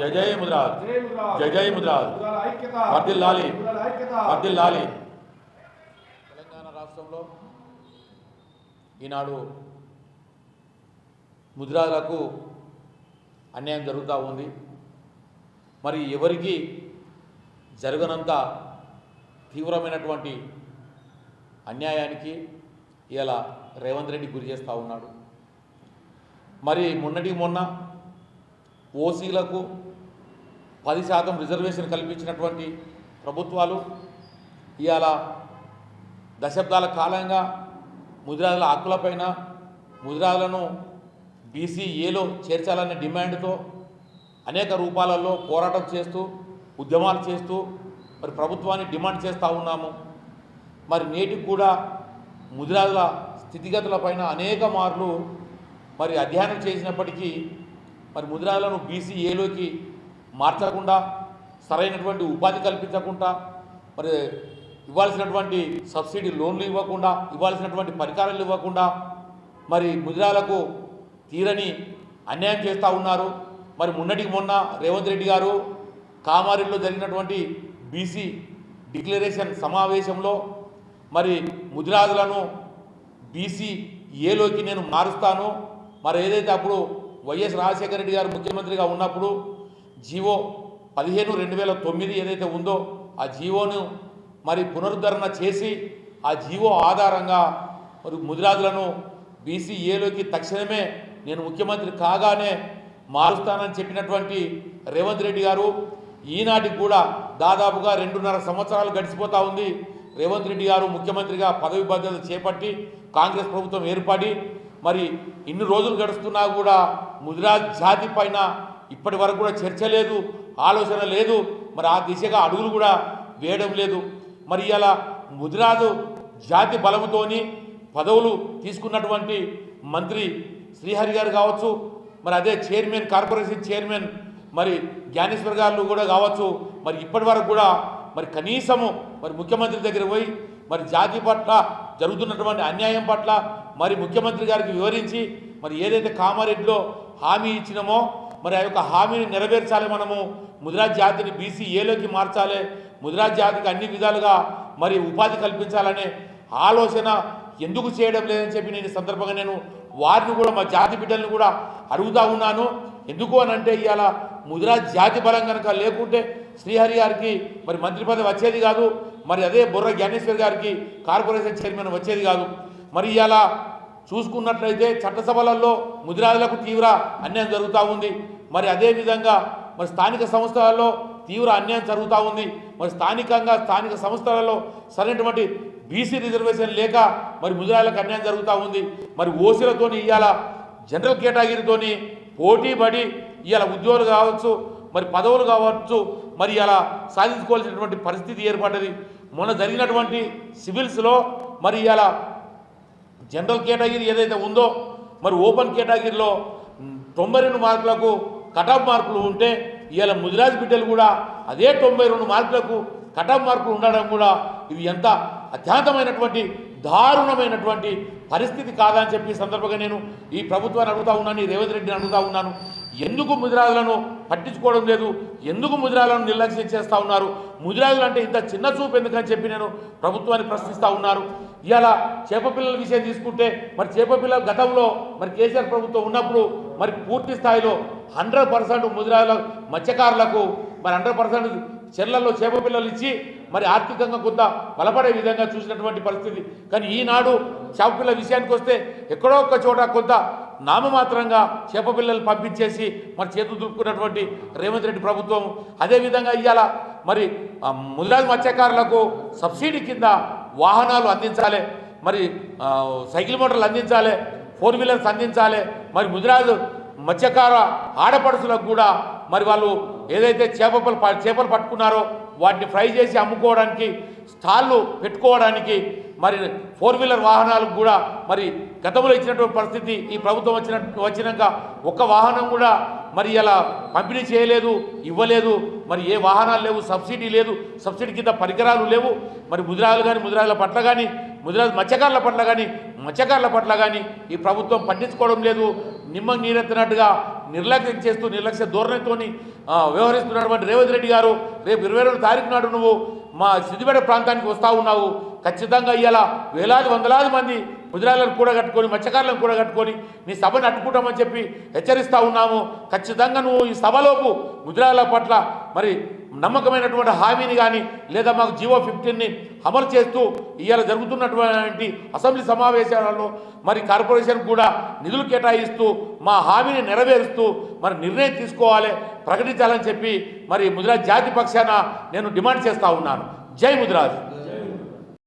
జై జై ముద్రాజ్, జై జై ముద్రాజ్, వర్ధిల్లాలి, వర్ధిల్లాలి. తెలంగాణ రాష్ట్రంలో ఈనాడు ముద్రాలకు అన్యాయం జరుగుతూ ఉంది. మరి ఎవరికి జరగనంత తీవ్రమైనటువంటి అన్యాయానికి ఇలా రేవంత్ రెడ్డి గురి చేస్తూ ఉన్నాడు. మరి మొన్న ఓసీలకు 10% రిజర్వేషన్ కల్పించినటువంటి ప్రభుత్వాలు ఇవాళ దశాబ్దాల కాలంగా ముదిరాజుల హక్కులపైన ముదిరాజులను బీసీఏలో చేర్చాలనే డిమాండ్తో అనేక రూపాలలో పోరాటం చేస్తూ ఉద్యమాలు చేస్తూ మరి ప్రభుత్వాన్ని డిమాండ్ చేస్తూ ఉన్నాము. మరి నేటికి కూడా ముదిరాజుల స్థితిగతులపైన అనేక మార్లు మరి అధ్యయనం చేసినప్పటికీ మరి ముదిరాజులను బీసీఏలోకి మార్చకుండా సరైనటువంటి ఉపాధి కల్పించకుండా మరి ఇవ్వాల్సినటువంటి సబ్సిడీ లోన్లు ఇవ్వకుండా ఇవ్వాల్సినటువంటి పరికరాలు ఇవ్వకుండా మరి ముదిరాజులకు తీరని అన్యాయం చేస్తూ ఉన్నారు. మరి మొన్న రేవంత్ రెడ్డి గారు కామారెడ్డిలో జరిగినటువంటి బీసీ డిక్లరేషన్ సమావేశంలో మరి ముదిరాజులను బీసీఏలోకి నేను మారుస్తాను, మరి ఏదైతే అప్పుడు వైఎస్ రాజశేఖర రెడ్డి గారు ముఖ్యమంత్రిగా ఉన్నప్పుడు జీవో 15/2009 ఏదైతే ఉందో ఆ జీవోను మరి పునరుద్ధరణ చేసి ఆ జీవో ఆధారంగా మరి ముదిరాజులను బీసీఏలోకి తక్షణమే నేను ముఖ్యమంత్రి కాగానే మారుస్తానని చెప్పినటువంటి రేవంత్ రెడ్డి గారు ఈనాటికి కూడా దాదాపుగా 2.5 సంవత్సరాలు గడిచిపోతూ ఉంది. రేవంత్ రెడ్డి గారు ముఖ్యమంత్రిగా పదవి బాధ్యత చేపట్టి కాంగ్రెస్ ప్రభుత్వం ఏర్పడి మరి ఇన్ని రోజులు గడుస్తున్నా కూడా ముదిరాజ్ జాతి పైన ఇప్పటి వరకు కూడా చర్చ లేదు, ఆలోచన లేదు, మరి ఆ దిశగా అడుగులు కూడా వేయడం లేదు. మరి ఇలా ముదిరాజు జాతి బలముతోని పదవులు తీసుకున్నటువంటి మంత్రి శ్రీహరి గారు కావచ్చు, మరి అదే చైర్మన్ కార్పొరేషన్ చైర్మన్ మరి జ్ఞానేశ్వర్ గారు కూడా కావచ్చు, మరి ఇప్పటి వరకు కూడా మరి కనీసము మరి ముఖ్యమంత్రి దగ్గర పోయి మరి జాతి పట్ల జరుగుతున్నటువంటి అన్యాయం పట్ల మరి ముఖ్యమంత్రి గారికి వివరించి మరి ఏదైతే కామారెడ్డిలో హామీ ఇచ్చినామో మరి ఆ యొక్క హామీని నెరవేర్చాలి, మనము ముదిరాజ్ జాతిని బీసీఏలోకి మార్చాలి, ముదిరాజ్ జాతికి అన్ని విధాలుగా మరి ఉపాధి కల్పించాలనే ఆలోచన ఎందుకు చేయడం లేదని చెప్పి నేను సందర్భంగా నేను వారిని కూడా మా జాతి బిడ్డలను కూడా అడుగుతూ ఉన్నాను. ఎందుకు అని అంటే ఇవాళ ముదిరాజ్ జాతి బలం కనుక లేకుంటే శ్రీహరి గారికి మరి మంత్రి పదవి వచ్చేది కాదు, మరి అదే బుర్ర జ్ఞానేశ్వర్ గారికి కార్పొరేషన్ చైర్మన్ వచ్చేది కాదు. మరి ఇవాళ చూసుకున్నట్లయితే చట్టసభలలో ముదిరాజులకు తీవ్ర అన్యాయం జరుగుతూ ఉంది. మరి అదేవిధంగా మరి స్థానిక సంస్థలలో తీవ్ర అన్యాయం జరుగుతూ ఉంది. మరి స్థానిక సంస్థలలో సరైనటువంటి బీసీ రిజర్వేషన్ లేక మరి ముదిరాజులకు అన్యాయం జరుగుతూ ఉంది. మరి ఓసీలతోని ఇవాళ జనరల్ కేటగిరీతోని పోటీ పడి ఇవాళ ఉద్యోగులు కావచ్చు, మరి పదవులు కావచ్చు, మరి ఇలా సాధించుకోవాల్సినటువంటి పరిస్థితి ఏర్పడ్డది. మొన్న జరిగినటువంటి సివిల్స్లో మరి ఇలా జనరల్ కేటగిరీ ఏదైతే ఉందో మరి ఓపెన్ కేటగిరీలో 92 మార్కులకు కటాఫ్ మార్కులు ఉంటే ఇవాళ ముదిరాజ్ బిడ్డలు కూడా అదే 92 మార్కులకు కటాఫ్ మార్కులు ఉండడం కూడా ఇవి ఎంత అత్యంతమైనటువంటి దారుణమైనటువంటి పరిస్థితి కాదని చెప్పి సందర్భంగా నేను ఈ ప్రభుత్వాన్ని అడుగుతా ఉన్నాను, ఈ రేవంత్ రెడ్డిని అడుగుతా ఉన్నాను. ఎందుకు ముదిరాజులను పట్టించుకోవడం లేదు, ఎందుకు ముదిరాజులను నిర్లక్ష్యం చేస్తూ ఉన్నారు, ముదిరాజులు అంటే ఇంత చిన్న చూపు ఎందుకని చెప్పి నేను ప్రభుత్వాన్ని ప్రశ్నిస్తూ ఉన్నారు. ఇలా చేపపిల్లల విషయం తీసుకుంటే మరి చేపపిల్లల గతంలో మరి కేసీఆర్ ప్రభుత్వం ఉన్నప్పుడు మరి పూర్తి స్థాయిలో 100% ముదిరాజుల మత్స్యకారులకు మరి 100% చెర్లలో చేపపిల్లలు ఇచ్చి మరి ఆర్థికంగా కొంత బలపడే విధంగా చూసినటువంటి పరిస్థితి. కానీ ఈనాడు చేపపిల్లల విషయానికి వస్తే ఎక్కడో ఒక చోట కొంత నామమాత్రంగా చేపపిల్లలు పంపించేసి మరి చేతులు దులుపుకున్నటువంటి రేవంత్ రెడ్డి ప్రభుత్వం. అదేవిధంగా ఇవాళ మరి ముదిరాజ్ మత్స్యకారులకు సబ్సిడీ కింద వాహనాలు అందించాలి, మరి సైకిల్ మోటార్లు అందించాలి, 4 వీలర్స్ అందించాలి. మరి ముదిరాజు మత్స్యకార ఆడపడుచులకు కూడా మరి వాళ్ళు ఏదైతే చేపలు పట్టుకున్నారో వాటిని ఫ్రై చేసి అమ్ముకోవడానికి స్టాళ్ళు పెట్టుకోవడానికి మరి 4 వీలర్ వాహనాలకు కూడా మరి గతంలో ఇచ్చినటువంటి పరిస్థితి ఈ ప్రభుత్వం వచ్చినాక ఒక్క వాహనం కూడా మరి ఇలా పంపిణీ చేయలేదు, ఇవ్వలేదు. మరి ఏ వాహనాలు లేవు, సబ్సిడీ లేదు, సబ్సిడీ కింద పరికరాలు లేవు. మరి ముదిరాజుల పట్ల కానీ ముదిరాజు మత్స్యకారుల పట్ల కానీ ఈ ప్రభుత్వం పట్టించుకోవడం లేదు. నిమ్మం నీరెత్తినట్టుగా నిర్లక్ష్యం చేస్తూ నిర్లక్ష్య ధోరణితో వ్యవహరిస్తున్నటువంటి రేవంత్ రెడ్డి గారు రేపు 22వ తారీఖు నాడు నువ్వు మా సిద్దిపేట ప్రాంతానికి వస్తూ ఉన్నావు. ఖచ్చితంగా ఇవాళ వేలాది వందలాది మంది ముదిరాలను కూడా కట్టుకొని మత్స్యకారులను కూడా కట్టుకొని నీ సభను అడ్డుకుంటామని చెప్పి హెచ్చరిస్తూ ఉన్నాము. ఖచ్చితంగా నువ్వు ఈ సభలోపు ముదిరాల పట్ల మరి నమ్మకమైనటువంటి హామీని కానీ లేదా మాకు జీవో 15ని అమలు చేస్తూ ఇవాళ జరుగుతున్నటువంటి అసెంబ్లీ సమావేశాలలో మరి కార్పొరేషన్ కూడా నిధులు కేటాయిస్తూ మా హామీని నెరవేరుస్తూ మరి నిర్ణయం తీసుకోవాలి, ప్రకటించాలని చెప్పి మరి ముదిరాజ్ జాతి పక్షాన నేను డిమాండ్ చేస్తూ ఉన్నాను. జై ముదిరాజ్.